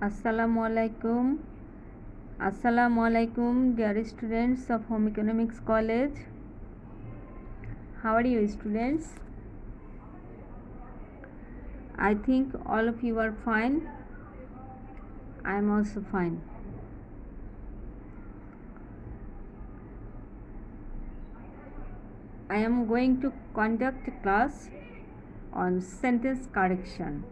Assalamu alaikum, dear students of Home Economics College. How are you, students? I think all of you are fine. I am also fine. I am going to conduct a class on sentence correction.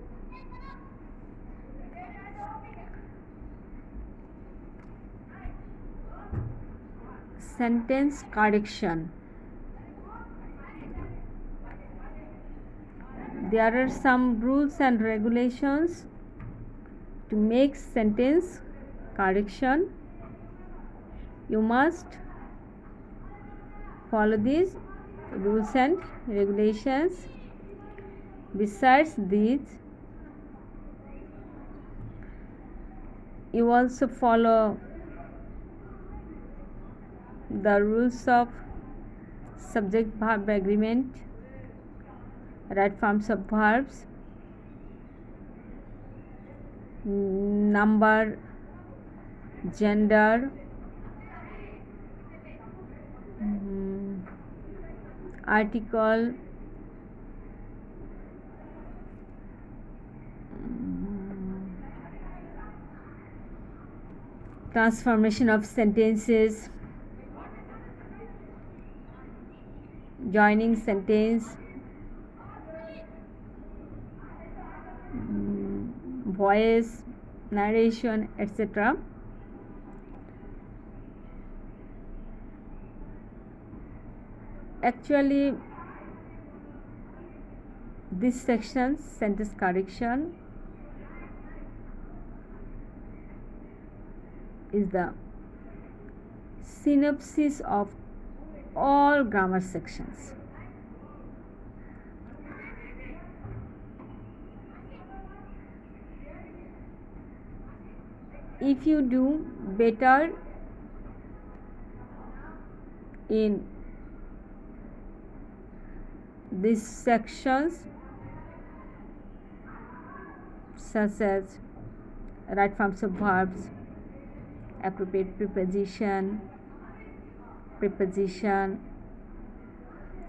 Sentence correction. There are some rules and regulations to make sentence correction. You must follow these rules and regulations. Besides these, you also follow the rules of subject verb agreement, right forms of verbs, number, gender, article, transformation of sentences, joining sentence, voice, narration, etc. Actually, this section, sentence correction, is the synopsis of all grammar sections. If you do better in these sections, such as right forms of verbs, appropriate preposition,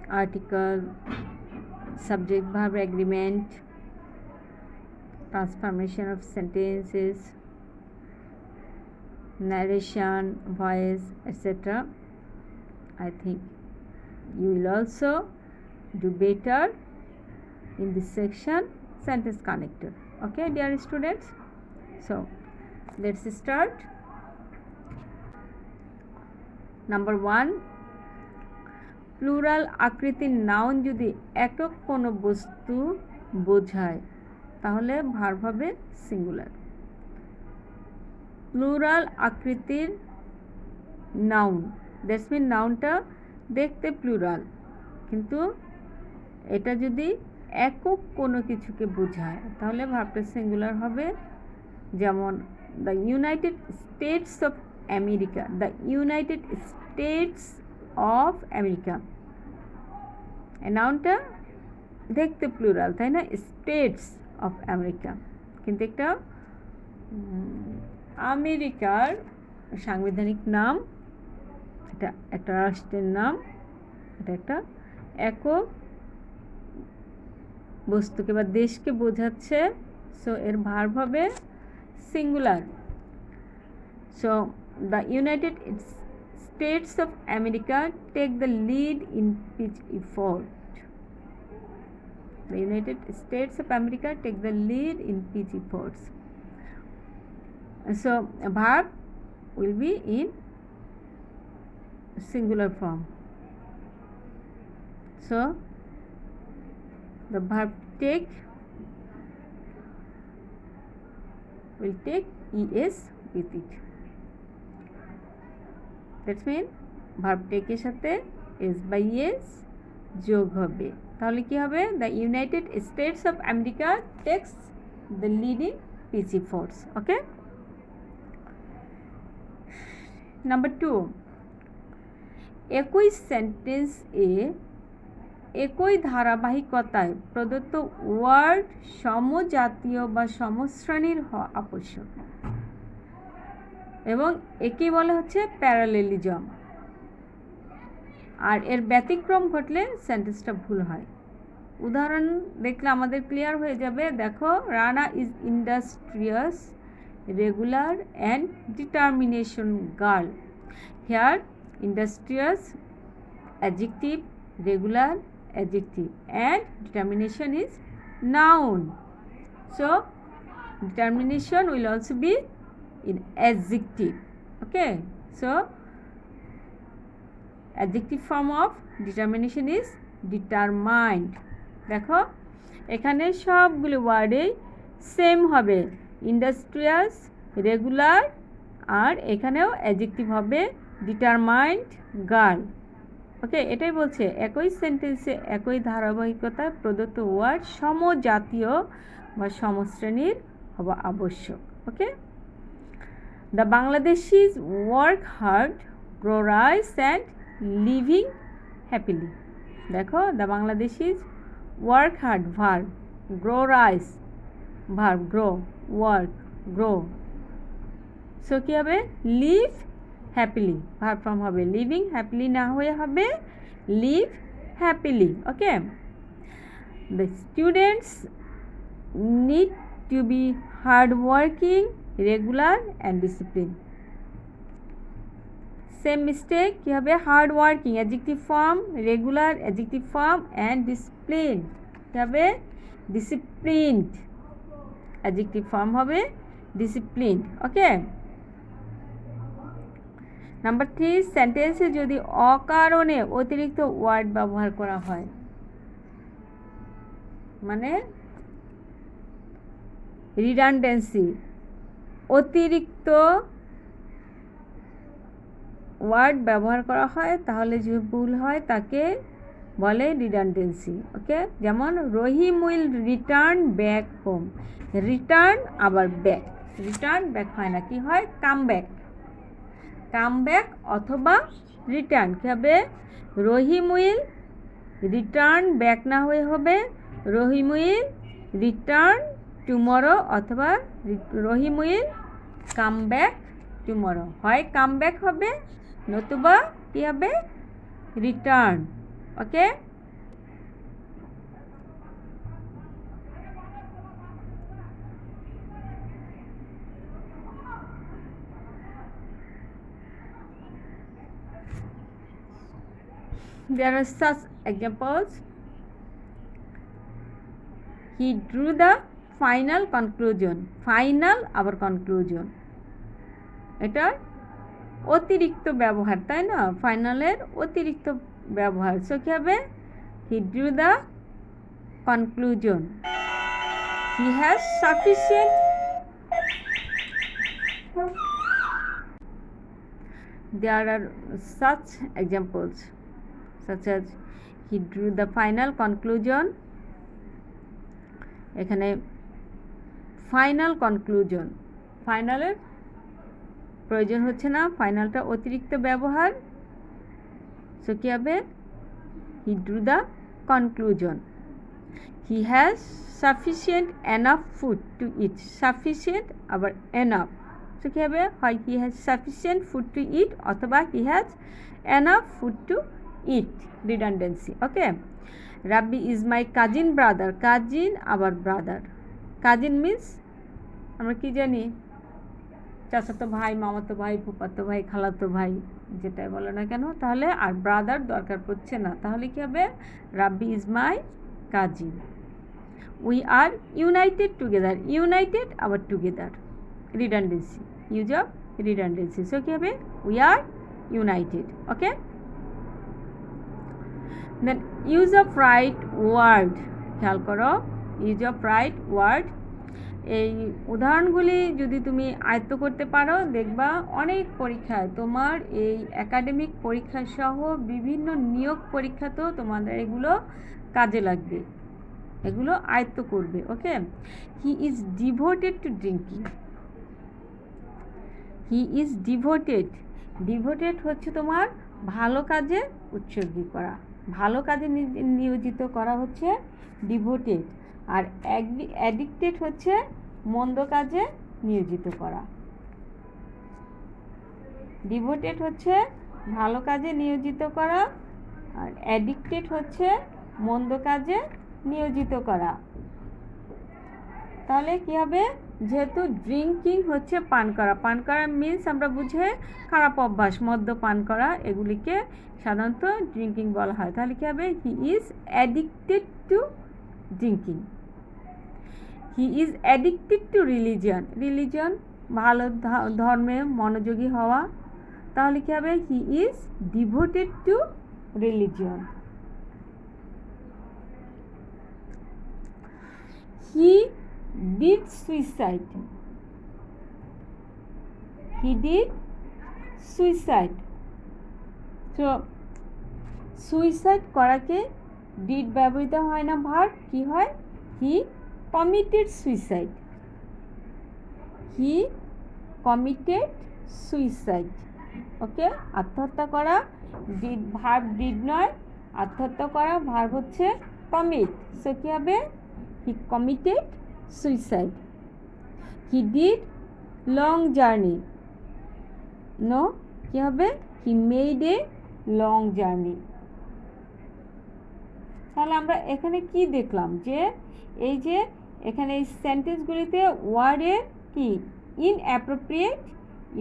article, subject verb agreement, transformation of sentences, narration, voice, etc. I think you will also do better in this section, sentence connector. Okay, dear students? So, let's start. Number 1, plural আকৃতির noun যদি একক কোনো বস্তু বোঝায় তাহলে verb হবে singular. Plural আকৃতির noun, that's mean নাউনটা দেখতে প্লুরাল, কিন্তু এটা যদি একক কোনো কিছুকে বোঝায় তাহলে ভার্বটা সিঙ্গুলার হবে। যেমন the United States of America, the United States of America, নাউনটা দেখতে প্লুরাল, তাই না? স্টেটস অফ আমেরিকা, কিন্তু একটা আমেরিকার সাংবিধানিক নাম, এটা একটা রাষ্ট্রের নাম, এটা একটা একক বস্তুকে বা দেশকে বোঝাচ্ছে, সো এর ভার্ব হবে singular. So the United States of America take the lead in peace effort. The United States of America take the lead in peace efforts. So a verb will be in singular form. So the verb take will take es with it. That's mean verb টেকের সাথে S by S যোগ হবে, তাহলে কি হবে? The United States of America takes the lead in peace efforts. Okay, number 2, একই sentence এ একই ধারাবাহিকতায় প্রদত্ত ওয়ার্ড সমজাতীয় বা সমশ্রেণীর হওয়া আবশ্যক, এবং একেই বলা হচ্ছে প্যারালেলিজম। আর এর ব্যতিক্রম ঘটলে সেন্টেন্সটা ভুল হয়। উদাহরণ দেখলে আমাদের ক্লিয়ার হয়ে যাবে। দেখো, Rana is industrious, regular and determination girl. Here industrious adjective, regular adjective, and determination is noun. So determination will also be in adjective. Okay, so adjective form of determination is determined. দেখো এখানে সবগুলো ওয়ার্ডেই same হবে, industrious, regular, আর এখানেও adjective হবে determined girl. ওকে, এটাই বলছে একই সেন্টেন্সে একই ধারাবাহিকতায় প্রদত্ত ওয়ার্ড সমজাতীয় বা সমশ্রেণীর হওয়া আবশ্যক। Okay, the Bangladeshis work hard, grow rice and living happily. দেখো, the Bangladeshis work hard verb, grow rice verb grow, work grow, so কী হবে লিভ হ্যাপিলি, ভার্ব ফর্ম হবে লিভিং, হ্যাপিলি না হয়ে হবে live happily. Okay, the students need to be hard working, regular and discipline. Same mistake, কী হবে hard working adjective form, regular adjective form, and discipline কী হবে ডিসিপ্লিনড, অ্যাডজেক্টিভ ফর্ম হবে disciplined. ওকে, number 3, সেন্টেন্সে যদি অকারণে অতিরিক্ত ওয়ার্ড ব্যবহার করা হয়, মানে রিডান্ডেন্সি, অতিরিক্ত ওয়ার্ড ব্যবহার করা হয়, তাহলে যে ভুল হয় তাকে বলে রিডান্ডেন্সি। ওকে, যেমন Rahim will return back home, return আবার ব্যাক, রিটার্ন ব্যাক হয় না, কি হয় কাম ব্যাক, কাম ব্যাক অথবা রিটার্ন। কী হবে রহিম উইল রিটার্ন ব্যাক না হয়ে হবে রহিম উইল রিটার্ন টুমরো, অথবা রহিম উইল কাম ব্যাক টুমরো, হয় কাম ব্যাক হবে নতুবা কী হবে return. Okay, there are such examples. He drew the final conclusion, final আবার conclusion, এটা অতিরিক্ত ব্যবহার, তাই না, ফাইনালের অতিরিক্ত ব্যবহার। সো কী হবে he drew the conclusion, he has sufficient, there are such examples such as he drew the final conclusion, এখানে ফাইনাল কনক্লুশন, ফাইনালের প্রয়োজন হচ্ছে না, ফাইনালটা অতিরিক্ত ব্যবহার। সো কী হবে he drew the conclusion, he has sufficient enough food to eat, sufficient আবার এনাফ, সো কী হবে হয় he has sufficient food to eat অথবা he has enough food to eat, redundancy. Okay, Rabbi is my cousin brother, cousin আবার brother, cousin means আমরা কি জানি চাচাতো ভাই, মামাতো ভাই, ফুফাতো ভাই, খালাতো ভাই, যেটাই বলো না কেন, তাহলে আর ব্রাদার দরকার পড়ছে না, তাহলে কি হবে Rabbi is my cousin. We are united together, united আবার together, redundancy, use of redundancy, so কী হবে we are united. Okay, then use of right word, খেয়াল করো ইউজ অফ রাইট ওয়ার্ড, এই উদাহরণগুলি যদি তুমি আয়ত্ত করতে পারো দেখবা অনেক পরীক্ষায় তোমার এই একাডেমিক পরীক্ষা সহ বিভিন্ন নিয়োগ পরীক্ষাতেও তোমাদের এগুলো কাজে লাগবে, এগুলো আয়ত্ত করবে। Okay, he is devoted to drinking, he is devoted, devoted হচ্ছে তোমার ভালো কাজে উৎসর্গী করা, ভালো কাজে নিয়োজিত করা হচ্ছে ডিভোটেড, আর অ্যাডিক্টেড হচ্ছে মন্দ কাজে নিয়োজিত করা। ডিভোটেড হচ্ছে ভালো কাজে নিয়োজিত করা, আর অ্যাডিক্টেড হচ্ছে মন্দ কাজে নিয়োজিত করা। তাহলে কী হবে, যেহেতু ড্রিঙ্কিং হচ্ছে পান করা, পান করা মিন্স আমরা বুঝে খারাপ অভ্যাস, মদ্যপান করা, এগুলিকে সাধারণত ড্রিঙ্কিং বলা হয়। তাহলে কী হবে, he is addicted to drinking. He is addicted to religion ভালো ধর্মে মনোযোগী হওয়া। তাহলে কী হবে, he is devoted to religion. He did suicide. He did suicide. তো সুইসাইড করাকে ডিড ব্যবহৃত হয় না, ভার্ব কি হয়, he committed suicide. He committed suicide. Okay, আত্মহত্যা করা ডিড, ভার্ব ডিড নয়, আত্মহত্যা করা ভার্ব হচ্ছে কমিট। সো কী হবে, he committed suicide. He did long journey. No, কী হবে, he made a long journey. তাহলে আমরা এখানে কি দেখলাম, যে এই যে এখানে এই সেন্টেন্সগুলিতে ওয়ার্ডের কি ইনঅ্যাপ্রোপ্রিয়েট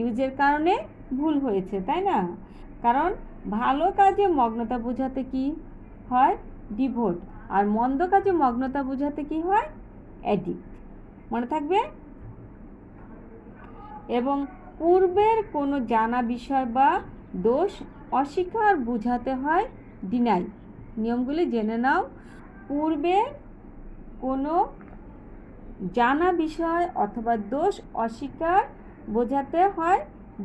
ইউজের কারণে ভুল হয়েছে, তাই না? কারণ ভালো কাজে মগ্নতা বোঝাতে কি হয়, ডিভোট, আর মন্দ কাজে মগ্নতা বোঝাতে কি হয়, অ্যাডিক্ট। মনে থাকবে। এবং পূর্বের কোনো জানা বিষয় বা দোষ অস্বীকার বোঝাতে হয় ডিনাই। নিয়মগুলি জেনে নাও। পূর্বে কোনো জানা বিষয় অথবা দোষ অস্বীকার বোঝাতে হয়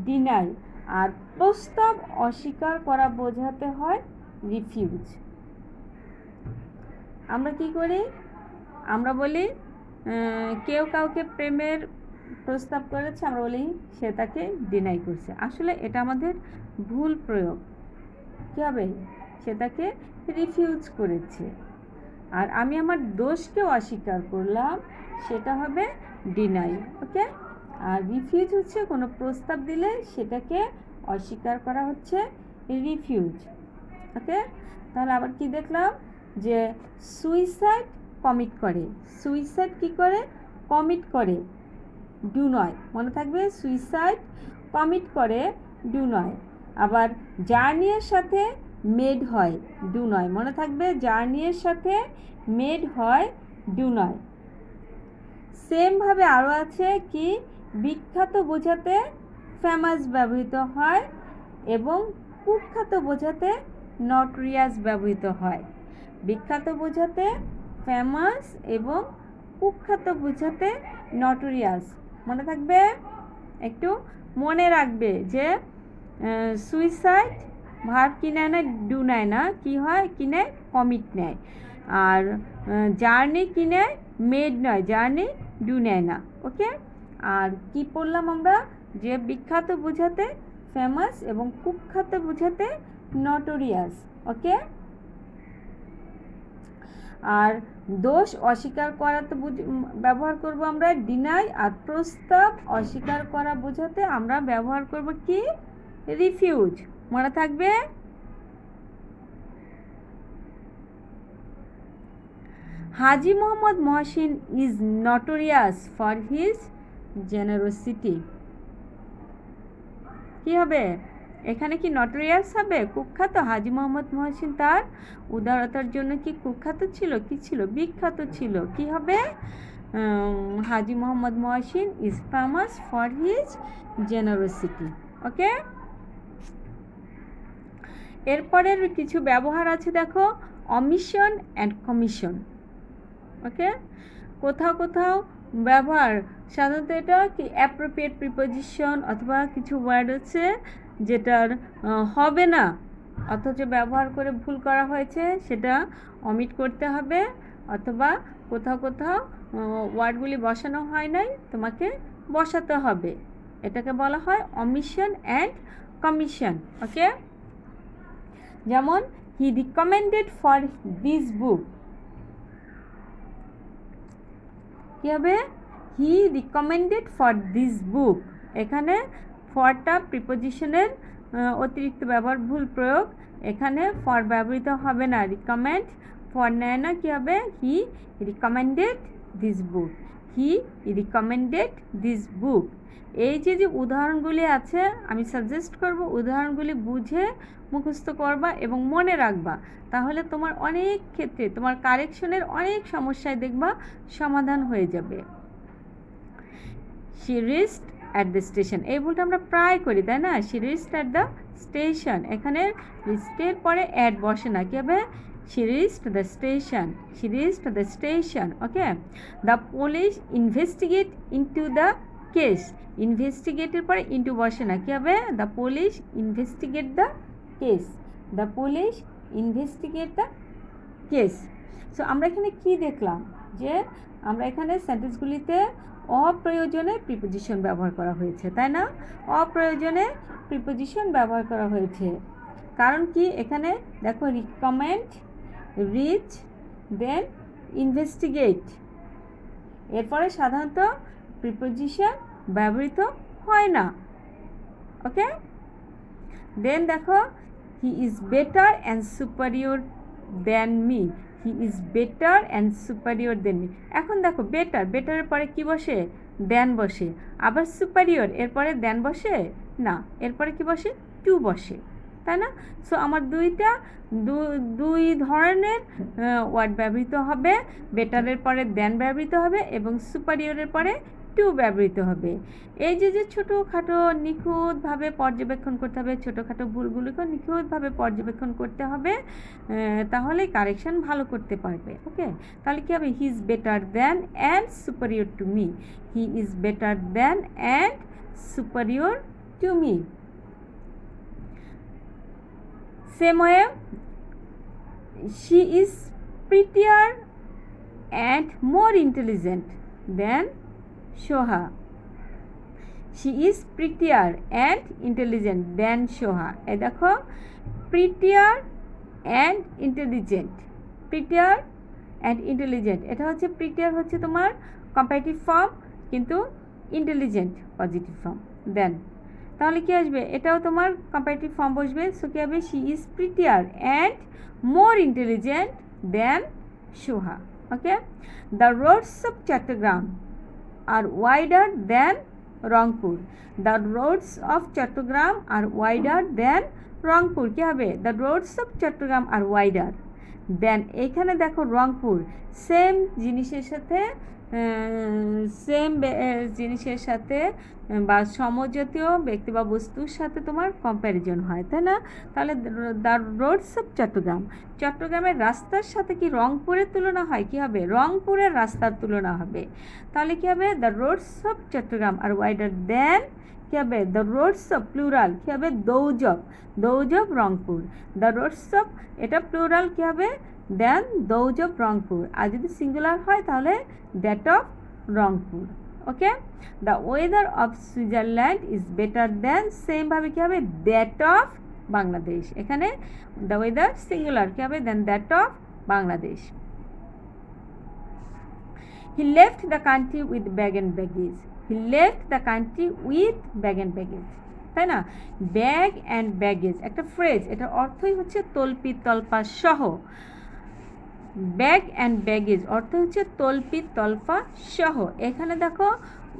ডিনাই, আর প্রস্তাব অস্বীকার করা বোঝাতে হয় রিফিউজ। আমরা কি করি, আমরা বলি কেউ কাউকে প্রেমের প্রস্তাব করেছে, আমরা বলি সে তাকে ডিনাই করছে। আসলে এটা আমাদের ভুল প্রয়োগ। কী হবে, সে তাকে রিফিউজ করেছে। আর আমি আমার দোষকে অস্বীকার করলাম, সেটা হবে ডিনাই। ওকে, আর রিফিউজ হচ্ছে কোনো প্রস্তাব দিলে সেটাকে অস্বীকার করা হচ্ছে রিফিউজ। ওকে, তাহলে আবার কি দেখলাম, যে সুইসাইড কমিট করে। সুইসাইড কি করে, কমিট করে, ডু নয়। মনে থাকবে, সুইসাইড কমিট করে, ডু নয়। আবার জার্নির সাথে মেড হয়, ডু নয়। মনে থাকবে, জার্নির সাথে মেড হয়, ডু নয়। সেমভাবে আরও আছে কি, বিখ্যাত বোঝাতে ফেমাস ব্যবহৃত হয় এবং কুখ্যাত বোঝাতে নটোরিয়াস ব্যবহৃত হয়। বিখ্যাত বোঝাতে ফেমাস এবং কুখ্যাত বোঝাতে নটোরিয়াস। মনে থাকবে, একটু মনে রাখবে যে সুইসাইড ভার্ব কি নেয় না, ডু নেয় না, কি হয়, কি নেয়, কমিট নেয়। আর জার্নি কি নেয়, মেড নয়, জার্নি ডু নেয় না। ওকে, আর কি পড়লাম আমরা, যে বিখ্যাত বোঝাতে ফেমাস এবং কুখ্যাত বোঝাতে নটোরিয়াস। ওকে, আর দোষ অস্বীকার করাতে ব্যবহার করব আমরা ডিনাই, আর প্রস্তাব অস্বীকার করা বোঝাতে আমরা ব্যবহার করব কি, রিফিউজ। মনে থাকবে। Haji Mohammad Mohsin is notorious for his generosity. কি হবে, এখানে কি নটোরিয়াস হবে, কুখ্যাত। হাজি মোহাম্মদ মহসিন তার উদারতার জন্য কি কুখ্যাত ছিল, কি ছিল, বিখ্যাত ছিল। কি হবে, Haji Mohammad Mohsin is famous for his generosity. Okay, এরপরের কিছু ব্যবহার আছে, দেখো, অমিশন অ্যান্ড কমিশন। ওকে, কোথাও কোথাও ব্যবহার, সাধারণত এটা কি অ্যাপ্রোপ্রিয়েট প্রিপোজিশন অথবা কিছু ওয়ার্ড আছে যেটার হবে না অথচ ব্যবহার করে ভুল করা হয়েছে, সেটা অমিট করতে হবে। অথবা কোথাও কোথাও ওয়ার্ডগুলি বসানো হয় নাই, তোমাকে বসাতে হবে। এটাকে বলা হয় অমিশন অ্যান্ড কমিশন। ওকে, যেমন he recommended for this book, কী হবে? He recommended for this book. এখানে ফরটা প্রিপোজিশনের অতিরিক্ত ব্যবহার, ভুল প্রয়োগ। এখানে ফর ব্যবহৃত হবে না, রিকমেন্ড ফর নেয় না, কী হবে? He recommended this book, he recommended this book. এই যে উদাহরণগুলি আছে, আমি সাজেস্ট করব উদাহরণগুলি বুঝে মুখস্থ করবা এবং মনে রাখবা, তাহলে তোমার অনেক ক্ষেত্রে তোমার কারেকশনের অনেক সমস্যায় দেখবা সমাধান হয়ে যাবে। She reached at the station, এই ভুলটা আমরা প্রায় করি, তাই না? She reached at the station, এখানে রিচডের পরে অ্যাড বসে না, কী হবে? She reached the station, she reached the station. Okay, the police investigate into the case, ইনভেস্টিগেটের পরে ইনটু বসে না, কী হবে? The police investigate the case, the police investigate the case. So আমরা এখানে কি দেখলাম? যে আমরা এখানে সেন্টেন্সগুলিতে অপ্রয়োজনে প্রিপোজিশন ব্যবহার করা হয়েছে, তাই না? অপ্রয়োজনে প্রিপোজিশন ব্যবহার করা হয়েছে। কারণ কি? এখানে দেখো, রিকমেন্ড, রিচ, দেন ইনভেস্টিগেট, এরপরে সাধারণত প্রিপোজিশন ব্যবহৃত হয় না। ওকে, দেন দেখো, হি is better and superior than me, he is better and superior than me. এখন দেখো, বেটার, বেটারের পরে কি বসে? দেন বসে। আবার সুপারিয়র, এরপরে দেন বসে না, এরপরে কি বসে? টু বসে, তাই না? সো আমার দুই ধরনের ওয়ার্ড ব্যবহৃত হবে, বেটারের পরে দেন ব্যবহৃত হবে এবং সুপারিয়রের পরে টু ব্যবহৃত হবে। এই যে ছোটোখাটো নিখুঁতভাবে পর্যবেক্ষণ করতে হবে, ছোটোখাটো ভুলগুলিকে নিখুঁতভাবে পর্যবেক্ষণ করতে হবে, তাহলে কারেকশন ভালো করতে পারবে। ওকে, তাহলে কী হবে? He is better than and superior to me, he is better than and superior to me. Same way, she is prettier and more intelligent than Soha, she is prettier and intelligent than Soha. এই দেখো, prettier and intelligent, prettier and intelligent, এটা হচ্ছে prettier হচ্ছে তোমার comparative form, কিন্তু intelligent positive form. Then তাহলে কি আসবে? এটাও তোমার কম্পারেটিভ ফর্ম বসবে। সো কী হবে? She is prettier and more intelligent than Soha. Okay, the roads of Chattogram are wider than Rangpur, the roads of Chattogram are wider than Rangpur. কী হবে? The roads of Chattogram are wider than, এখানে দেখো রংপুর, সেম জিনিসের সাথে বা সমজাতীয় ব্যক্তি বা বস্তুর সাথে তোমার কম্প্যারিজন হয়, তাই না? তাহলে দ্য রোডস অফ চট্টগ্রাম, চট্টগ্রামের রাস্তার সাথে কি রংপুরের তুলনা হয়? কী হবে? রংপুরের রাস্তার তুলনা হবে। তাহলে কী হবে? The roads of Chattogram are wider than, কী হবে? দ্য রোডস অফ, প্লুরাল, কী হবে? Those of, those of Rangpur. The roads of, এটা প্লুরাল, কী হবে? Than those of Rangpur. আর যদি সিঙ্গুলার হয় তাহলে that of Rangpur. Okay, the weather of Switzerland is better than, সেমভাবে কী হবে? That of Bangladesh. এখানে দ্য ওয়েদার সিঙ্গুলার, কী হবে? Than that of Bangladesh. He left the country with bag and baggage, he left the country with bag and baggage, তাই না? Bag and baggage একটা phrase, এটার অর্থই হচ্ছে তল্পি তল্পা সহ। ব্যাগ অ্যান্ড ব্যাগেজ অর্থ হচ্ছে তল্পি তল্পা সহ। এখানে দেখো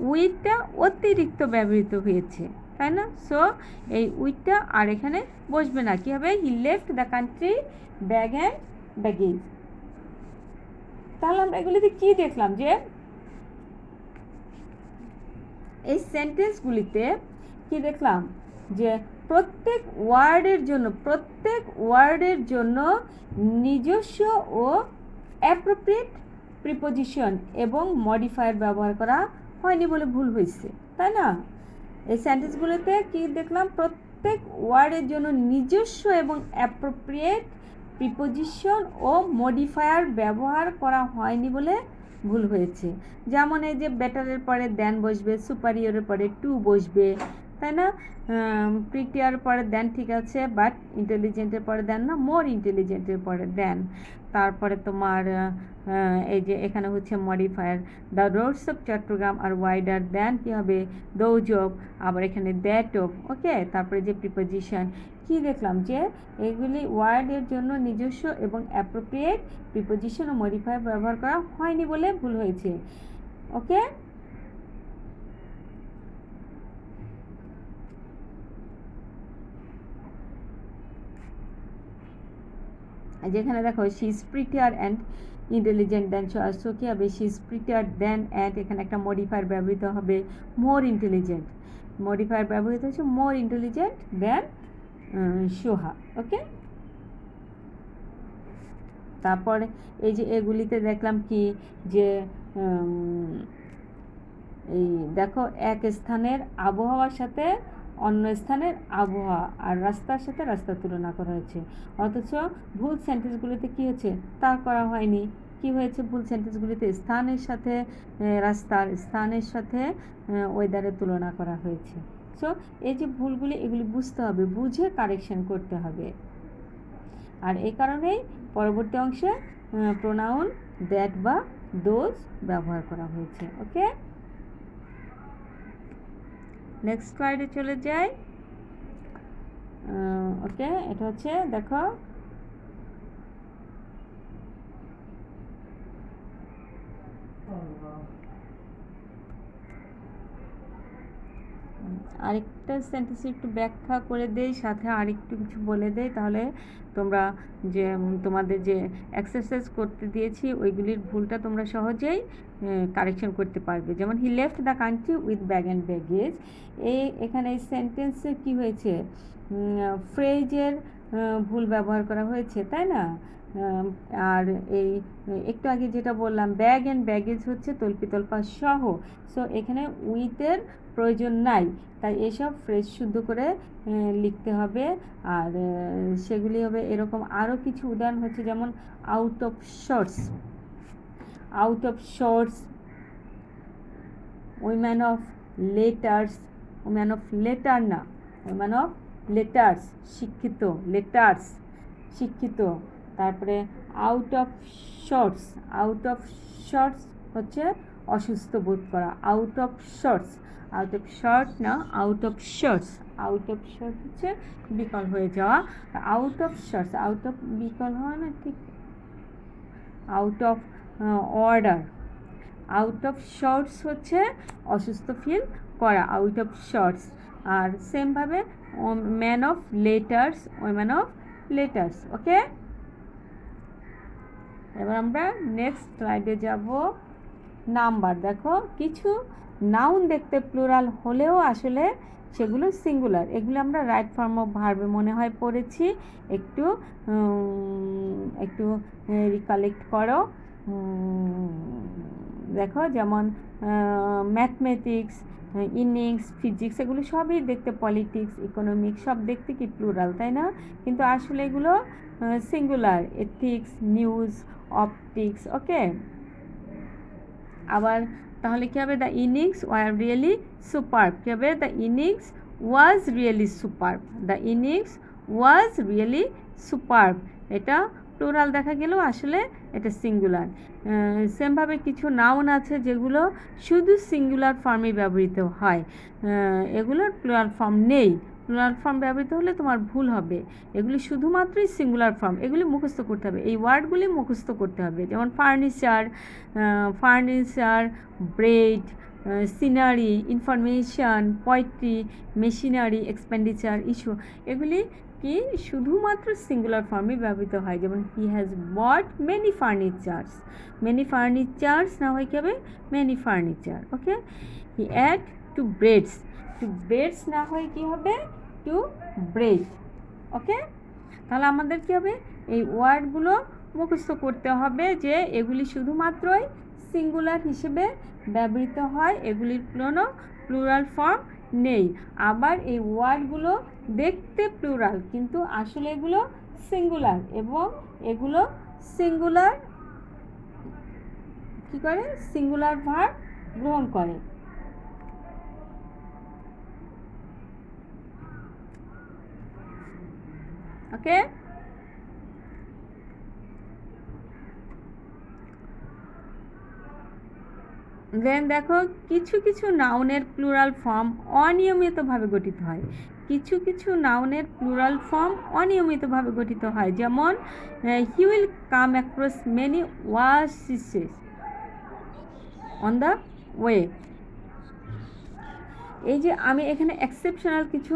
উইথটা অতিরিক্ত ব্যবহৃত হয়েছে, তাই না? সো এই উইথটা আর এখানে বসবে না। কী হবে? হি left the country bag and baggage. তাহলে আমরা এগুলিতে কী দেখলাম? যে এই সেন্টেন্সগুলিতে কী দেখলাম? যে প্রত্যেক ওয়ার্ডের জন্য নিজস্ব ও অ্যাপ্রোপ্রিয়েট প্রিপোজিশন এবং মডিফায়ার ব্যবহার করা হয়নি বলে ভুল হয়েছে, তাই না? এই সেন্টেন্সগুলোতে কী দেখলাম? প্রত্যেক ওয়ার্ডের জন্য নিজস্ব এবং অ্যাপ্রোপ্রিয়েট প্রিপোজিশন ও মডিফায়ার ব্যবহার করা হয়নি বলে ভুল হয়েছে। যেমন এই যে বেটারের পরে দেন বসবে, সুপারিয়রের পরে টু বসবে, তাই না? প্রিটিয়ার পরে দেন, ঠিক আছে, বাট ইন্টেলিজেন্টের পরে দেন না, মোর ইন্টেলিজেন্টের পরে দেন। তারপরে তোমার এই যে এখানে হচ্ছে modifier, the roads of Chattogram are wider than কী হবে, দৌজ অফ, আবার এখানে দ্যাট অফ। ওকে, তারপরে যে প্রিপোজিশন কি দেখলাম যে এগুলি ওয়ার্ডের জন্য নিজস্ব এবং অ্যাপ্রোপ্রিয়েট প্রিপোজিশন ও মডিফায়ার ব্যবহার করা হয়নি বলে ভুল হয়েছে। ওকে, যেখানে দেখো she is prettier and intelligent than, so কী হবে, she is prettier than and, এখানে একটা মডিফায়ার ব্যবহৃত হবে মোর ইন্টেলিজেন্ট, মডিফায়ার ব্যবহৃত হচ্ছে মোর ইন্টেলিজেন্ট দেন সোহা। ওকে, তারপরে এই যে এগুলিতে দেখলাম কি যে এই দেখো এক স্থানের আবহাওয়ার সাথে অন্য স্থানের আবহাওয়া আর রাস্তার সাথে রাস্তার তুলনা করা হয়েছে, অথচ ভুল সেন্টেন্সগুলিতে কী হচ্ছে, তা করা হয়নি। কি হয়েছে ভুল সেন্টেন্সগুলিতে, স্থানের সাথে রাস্তার, স্থানের সাথে ওয়েদারের তুলনা করা হয়েছে। সো এই যে ভুলগুলি, এগুলি বুঝতে হবে, বুঝে কারেকশন করতে হবে। আর এই কারণেই পরবর্তী অংশে প্রোনাউন দ্যাট বা দোজ ব্যবহার করা হয়েছে। ওকে, নেক্সট স্লাইডে চলে যাই। ওকে, এটা হচ্ছে দেখো আরেকটা সেন্টেন্স একটু ব্যাখ্যা করে দেই, সাথে আরেকটু কিছু বলে দেই, তাহলে তোমরা যে তোমাদের যে এক্সারসাইজ করতে দিয়েছি ওইগুলির ভুলটা তোমরা সহজেই কারেকশন করতে পারবে। যেমন হি left the country with bag and baggage, এখানে এই সেন্টেন্সে কী হয়েছে, ফ্রেজের ভুল ব্যবহার করা হয়েছে, তাই না? আর এই একটু আগে যেটা বললাম ব্যাগ অ্যান্ড ব্যাগেজ হচ্ছে তল্পিতল্পা সহ, সো এখানে উইথের প্রয়োজন নাই, তাই এসব ফ্রেজ শুদ্ধ করে লিখতে হবে। আর সেগুলি হবে এরকম, আরও কিছু উদাহরণ হচ্ছে যেমন out of shorts, out of shorts, woman of letters, woman of letter না, উইম্যান অফ লেটার্স, শিক্ষিত, লেটার্স শিক্ষিত। তারপরে out of shorts, out of shorts হচ্ছে অসুস্থ বোধ করা, out of shorts, out of short না, out of shorts, out of short হচ্ছে বিকল হয়ে যাওয়া, out of shorts, out of বিকল হয় না ঠিক, out of order, out of shorts হচ্ছে অসুস্থ ফিল করা, আউট অফ শর্টস। আর সেমভাবে man of letters, woman of letters. Okay, এবার আমরা নেক্সট স্লাইডে যাব। নাম্বার, দেখো কিছু নাউন দেখতে প্লুরাল হলেও আসলে সেগুলো সিঙ্গুলার, এগুলো আমরা রাইট ফর্ম অফ ভার্বে মনে হয় পড়েছি, একটু একটু রিকালেক্ট করো। দেখো যেমন ম্যাথমেটিক্স, ইনিংস, ফিজিক্স, এগুলো সবই দেখতে, পলিটিক্স, ইকোনমিক্স সব দেখতে কি প্লুরাল, তাই না? কিন্তু আসলে এগুলো singular, ethics, news, optics. Okay, আবার তাহলে কী হবে, the innings were really superb, কী হবে, the innings was really superb, the innings was really superb, এটা প্লুরাল দেখা গেলেও আসলে এটা সিঙ্গুলার। সেমভাবে কিছু নাউন আছে যেগুলো শুধু সিঙ্গুলার ফর্মে ব্যবহৃত হয়, এগুলোর প্লুরাল ফর্ম নেই, প্লুরাল ফর্ম ব্যবহৃত হলে তোমার ভুল হবে, এগুলি শুধুমাত্রই সিঙ্গুলার ফর্ম, এগুলি মুখস্থ করতে হবে, এই ওয়ার্ডগুলি মুখস্থ করতে হবে। যেমন furniture, furniture, bread, scenery, information, poetry, machinery, expenditure, issue, এগুলি কি শুধুমাত্র সিঙ্গুলার ফর্মে ব্যবহৃত হয়। যেমন he has bought many furnitures, many furnitures না হয় কী হবে, many furniture. Okay, he add two breads, two breads না হয় কী হবে, টু ব্রেড। ওকে, তাহলে আমাদের কী হবে, এই ওয়ার্ডগুলো মুখস্থ করতে হবে যে এগুলি শুধুমাত্রই সিঙ্গুলার হিসেবে ব্যবহৃত হয়, এগুলির কোনো প্লুরাল ফর্ম নেই। আবার এই ওয়ার্ডগুলো দেখতে প্লুরাল কিন্তু আসলে এগুলো সিঙ্গুলার, এবং এগুলো সিঙ্গুলার কী করে, সিঙ্গুলার ভার্ব গ্রহণ করে। ওকে। দেন দেখো কিছু কিছু নাউনের প্লুরাল ফর্ম অনিয়মিতভাবে গঠিত হয়। কিছু কিছু নাউনের প্লুরাল ফর্ম অনিয়মিতভাবে গঠিত হয়, যেমন he will come across many oases on the way. এই যে আমি এখানে এক্সেপশনাল কিছু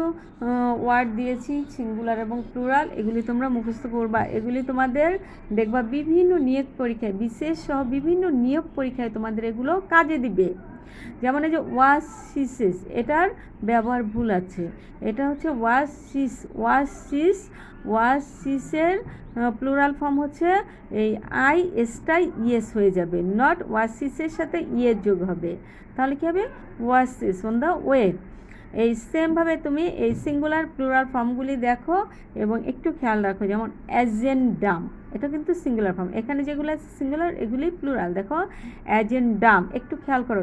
ওয়ার্ড দিয়েছি সিঙ্গুলার এবং প্লুরাল, এগুলি তোমরা মুখস্থ করবা। এগুলি তোমাদের দেখবা বিভিন্ন নিয়োগ পরীক্ষায়, বিশেষ সহ বিভিন্ন নিয়োগ পরীক্ষায় তোমাদের এগুলো কাজে দিবে। যেমন এই যে ওয়াসিসেস, এটার ব্যবহার ভুল আছে। এটা হচ্ছে ওয়াসিসের প্লুরাল ফর্ম হচ্ছে এই আই এসটাই ইয়েস হয়ে যাবে, নট ওয়াসিসের সাথে ইয়ের যোগ হবে, তাহলে কী হবে ওয়াসিস অন দ্য ওয়ে। এই সেমভাবে তুমি এই সিঙ্গুলার প্লুরাল ফর্মগুলি দেখো এবং একটু খেয়াল রাখো, যেমন অ্যাজেন্ডাম, এটা কিন্তু সিঙ্গুলার ফর্ম, এখানে যেগুলো আছে সিঙ্গুলার এগুলি প্লুরাল। দেখো অ্যাজেন্ডাম, একটু খেয়াল করো,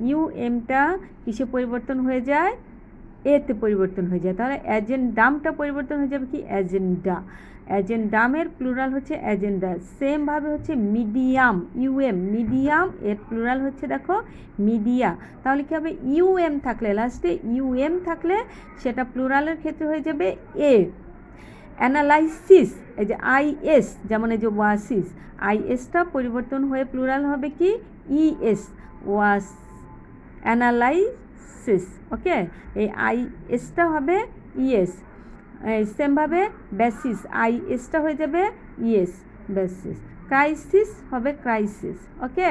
ইউএমটা কিসে পরিবর্তন হয়ে যায়, এতে পরিবর্তন হয়ে যায়, তাহলে অ্যাজেন্ডামটা পরিবর্তন হয়ে যাবে কি অ্যাজেন্ডা। অ্যাজেন্ডামের প্লুরাল হচ্ছে অ্যাজেন্ডা। সেমভাবে হচ্ছে মিডিয়াম, মিডিয়াম এর প্লুরাল হচ্ছে দেখো মিডিয়া, তাহলে কী হবে ইউএম থাকলে, লাস্টে ইউএম থাকলে সেটা প্লুরালের ক্ষেত্রে হয়ে যাবে এ। অ্যানালাইসিস, এই যে আইএস, যেমন এই যে ওয়াসিস, আইএসটা পরিবর্তন হয়ে প্লুরাল হবে কি ইএস, ওয়াস অ্যানালাইসিস। ওকে, এই আইএসটা হবে ইএস। সেমভাবে বেসিস, আইএসটা হয়ে যাবে ইএস, বেসিস। ক্রাইসিস হবে ক্রাইসিস। ওকে,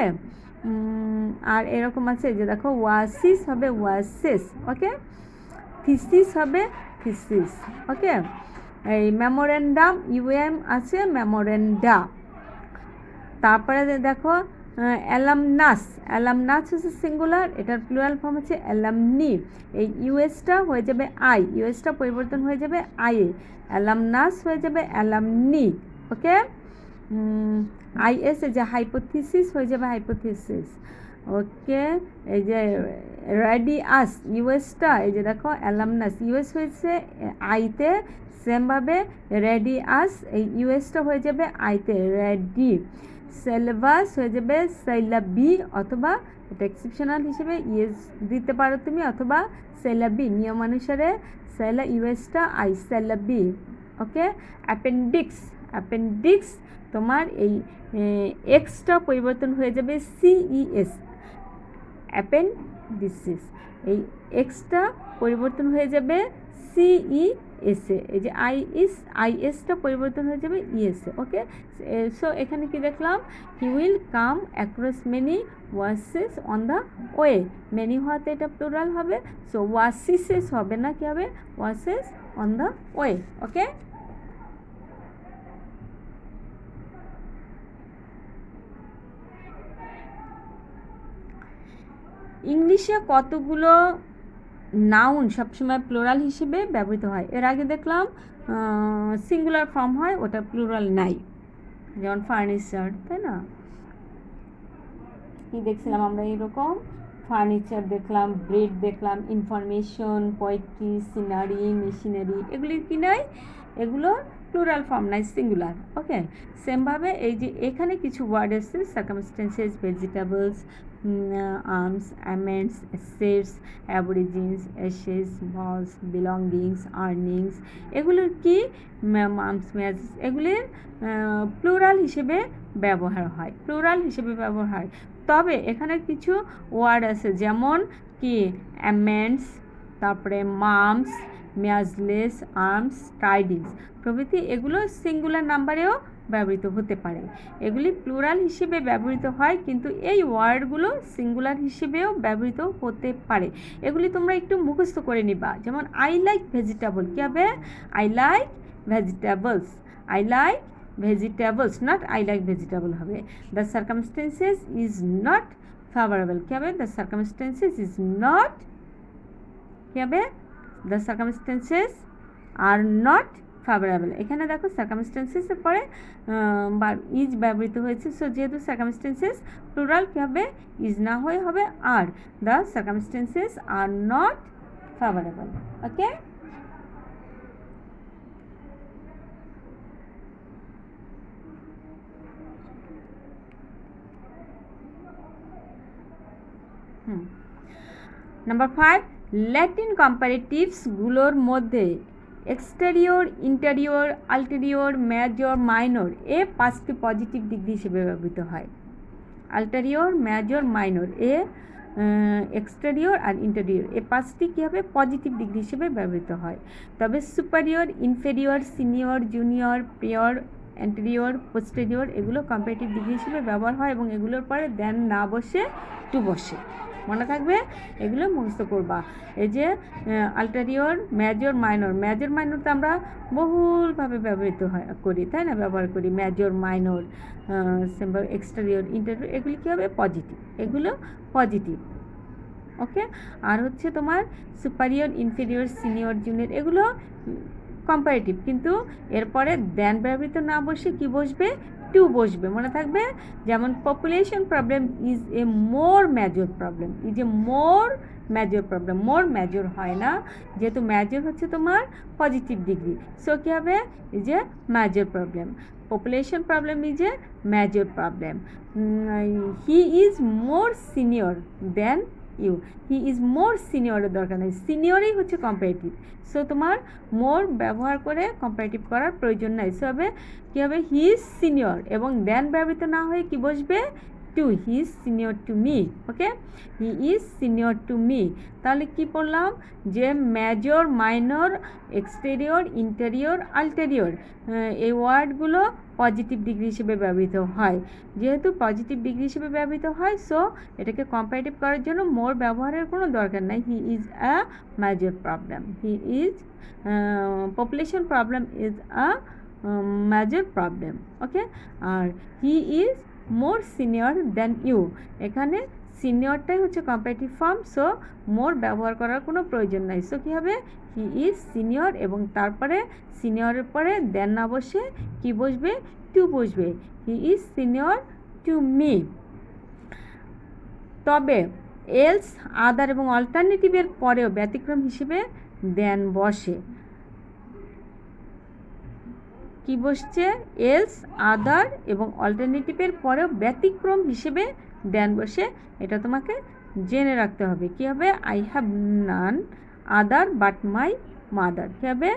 আর এরকম আছে যে দেখো ওয়াসিস হবে ওয়াসেস। ওকে, থিসিস হবে থিসিস। ওকে, এই মেমোরেন্ডাম ইউএম আছে মেমোরেন্ডা। তারপরে দেখো অ্যালামনাস, অ্যালামনাস হচ্ছে সিঙ্গুলার, এটার প্লুরাল ফর্ম হচ্ছে অ্যালামনি। এই ইউএসটা হয়ে যাবে আই, ইউএসটা পরিবর্তন হয়ে যাবে আইএ, অ্যালামনাস হয়ে যাবে অ্যালামনি। ওকে, আইএস এই যে হাইপোথিসিস হয়ে যাবে হাইপোথিসিস। ওকে, এই যে রেডিয়াস, ইউএসটা এই যে দেখো অ্যালামনাস, ইউএস হয়েছে আইতে, সেমভাবে রেডিয়াস এই ইউএসটা হয়ে যাবে আইতে রেডি। সিলেবাস হয়ে যাবে সাইলাবি, অথবা এটা এক্সেপশনাল হিসেবে ইয়েস দিতে পারো তুমি, অথবা সাইলাবি, নিয়মানুসারে সাইলা ইউএসটা আই সাইলাবি। ওকে, অ্যাপেন্ডিক্স, অ্যাপেন্ডিক্স তোমার এই এক্সটা পরিবর্তন হয়ে যাবে সিইএস, অ্যাপেন্ডিসিস, এই এক্সটা পরিবর্তন হয়ে যাবে সিইএসএ, এই যে আইএসটা পরিবর্তন হয়ে যাবে ইএসএ। ওকে, সো এখানে কি দেখলাম, he will come across many oasis on the way, many হওয়াতে এটা প্লুরাল হবে, সো ওয়াসিসেস হবে না, কি হবে ওয়াসিস অন দ্য ওয়ে। ওকে, ইংলিশে কতগুলো নাউন সবসময় প্লুরাল হিসেবে ব্যবহৃত হয়? এর আগে দেখলাম সিঙ্গুলার ফর্ম হয়, ওটা প্লুরাল নাই, যেমন ফার্নিচার, তাই না? কি দেখছিলাম আমরা এইরকম, ফার্নিচার দেখলাম, ব্রেড দেখলাম, ইনফরমেশন, পোয়েট্রি, সিনারি, মেশিনারি, এগুলির কি নাই, এগুলো প্লুরাল ফর্ম নাই, সিঙ্গুলার। ওকে, সেমভাবে এই যে এখানে কিছু ওয়ার্ড আছে, circumstances, vegetables, arms, amends, assets, aborigines, aces, balls, belongings, earnings, এগুলোর কি মার্মস, ম্যাজেস, এগুলির প্লুরাল হিসেবে ব্যবহার হয়, প্লুরাল হিসেবে ব্যবহার হয়। তবে এখানে কিছু ওয়ার্ড আছে, যেমন কি অ্যামেন্টস, তারপরে মামস, ম্যাজলেস, আর্মস, টাইডিংস প্রভৃতি, এগুলো সিঙ্গুলার নাম্বারেও ব্যবহৃত হতে পারে, এগুলি প্লুরাল হিসেবে ব্যবহৃত হয়, কিন্তু এই ওয়ার্ডগুলো সিঙ্গুলার হিসেবেও ব্যবহৃত হতে পারে। এগুলি তোমরা একটু মুখস্থ করে নিবা, যেমন আই লাইক ভেজিটেবল, কী হবে I like vegetables, I like vegetables, not I like vegetable হবে। The circumstances is not favourable, কী হবে দ্য সার্কামস্টেন্সেস ইজ নট, কী হবে the circumstances are not favourable. এখানে দেখো সার্কামস্টেন্সেসের পরে বা ইজ ব্যবহৃত হয়েছে, সো যেহেতু সার্কামস্টেন্সেস প্লুরাল, কী হবে ইজ না হয়ে হবে are, the circumstances are not favourable. Okay, number 5, Latin কম্পারেটিভসগুলোর মধ্যে exterior, interior, ulterior, major, minor এ 5টি পজিটিভ ডিগ্রি হিসেবে ব্যবহৃত হয়। আল্টেরিয়র, মেজর, মাইনর এ এক্সটেরিয়র আর ইন্টেরিয়র এ 5টি কী হবে পজিটিভ ডিগ্রি হিসেবে ব্যবহৃত হয়। তবে superior, inferior, senior, junior, prior, anterior, posterior এগুলো কম্পারেটিভ ডিগ্রি হিসেবে ব্যবহার হয় এবং এগুলোর পরে দেন না বসে টু বসে। মনে থাকবে, এগুলো মুখস্থ করবা। এই যে আল্টেরিয়র, মেজর, মাইনর, মেজর মাইনরটা আমরা বহুলভাবে ব্যবহৃত করি, তাই না, ব্যবহার করি মেজর মাইনর, এক্সটেরিয়র, ইন্টেরিয়র এগুলি কী হবে পজিটিভ, এগুলো পজিটিভ। ওকে, আর হচ্ছে তোমার সুপারিয়র, ইনফেরিয়র, সিনিয়র, জুনিয়র এগুলো কম্পারেটিভ, কিন্তু এরপরে দেন ব্যবহৃত না বসে কি বসবে, টু বসবে। মনে থাকবে, যেমন population problem is A more major problem, is A more major problem, more major হয় না, যেহেতু মেজর হচ্ছে তোমার পজিটিভ ডিগ্রি, সো কী হবে, is a major problem. Population problem is a major problem. He is more senior than you, he is more সিনিয়রের দরকার নেই, সিনিয়রই হচ্ছে কম্পারেটিভ, সো তোমার মোর ব্যবহার করে কম্পারেটিভ করার প্রয়োজন নাই। সো হবে কী হবে, হি ইজ সিনিয়র এবং দেন ব্যবহৃত না হয়ে কি বসবে, to, he is senior to me. Okay, he is senior to me. তাহলে কি পড়লাম, যে major, minor, exterior, interior, ulterior এই ওয়ার্ডগুলো পজিটিভ ডিগ্রি হিসেবে ব্যবহৃত হয়। যেহেতু পজিটিভ ডিগ্রি হিসেবে ব্যবহৃত হয়, সো এটাকে কম্পারেটিভ করার জন্য মোর ব্যবহারের কোনো দরকার নাই। He is a major problem, he is population problem is a major problem. Okay, আর he is more senior than you, এখানে সিনিয়রটাই হচ্ছে কম্পারেটিভ ফর্ম, সো মোর ব্যবহার করার কোনো প্রয়োজন নাই। সো কী হবে, হি ইজ সিনিয়র এবং তারপরে সিনিয়রের পরে দেন না বসে কি বসবে, টু বসবে, হি ইজ সিনিয়র টু মি। তবে এলস, আদার এবং অল্টারনেটিভের পরেও ব্যতিক্রম হিসেবে দেন বসে। কি বসছে, এলস, আদার এবং অল্টারনেটিভের পরেও ব্যতিক্রম হিসেবে দেন বসে, এটা তোমাকে জেনে রাখতে হবে। কী হবে, I have none other but my mother. কী হবে,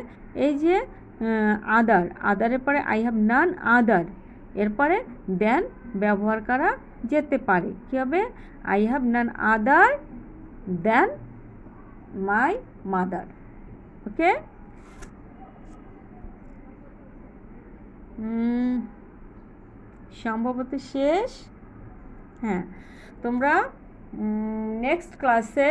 এই যে আদার, আদারের পরে আই হ্যাভ নান আদার, এরপরে দেন ব্যবহার করা যেতে পারে। কী হবে, I have none other than my mother. Okay, সম্ভবত শেষ। হ্যাঁ, তোমরা নেক্সট ক্লাসে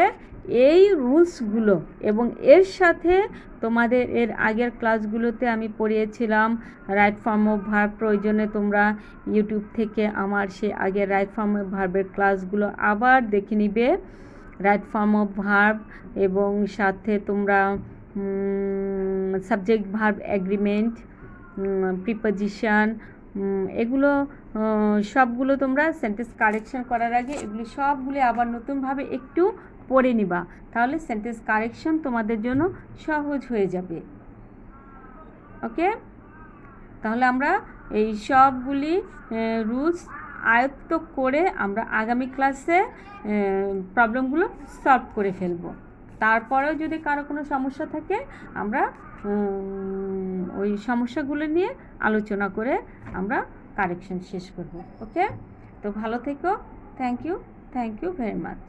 এই রুলসগুলো এবং এর সাথে তোমাদের এর আগের ক্লাসগুলোতে আমি পড়িয়েছিলাম রাইট ফর্ম অফ ভার্ব, প্রয়োজনে তোমরা ইউটিউব থেকে আমার সে আগের রাইট ফর্ম অফ ভার্বের ক্লাসগুলো আবার দেখে নিবে। রাইট ফর্ম অফ ভার্ব এবং সাথে তোমরা সাবজেক্ট ভার্ব এগ্রিমেন্ট, প্রিপোজিশন এগুলো সবগুলো তোমরা সেন্টেন্স কারেকশন করার আগে এগুলি সবগুলি আবার নতুনভাবে একটু পড়ে নিবা, তাহলে সেন্টেন্স কারেকশন তোমাদের জন্য সহজ হয়ে যাবে। ওকে, তাহলে আমরা এই সবগুলি রুলস আয়ত্ত করে আমরা আগামী ক্লাসে প্রবলেমগুলো সলভ করে ফেলব। তারপরেও যদি কারো কোনো সমস্যা থাকে আমরা ওই সমস্যাগুলো নিয়ে আলোচনা করে আমরা কারেকশন শেষ করব। ওকে, তো ভালো থেকো, থ্যাংক ইউ ভেরি মাচ।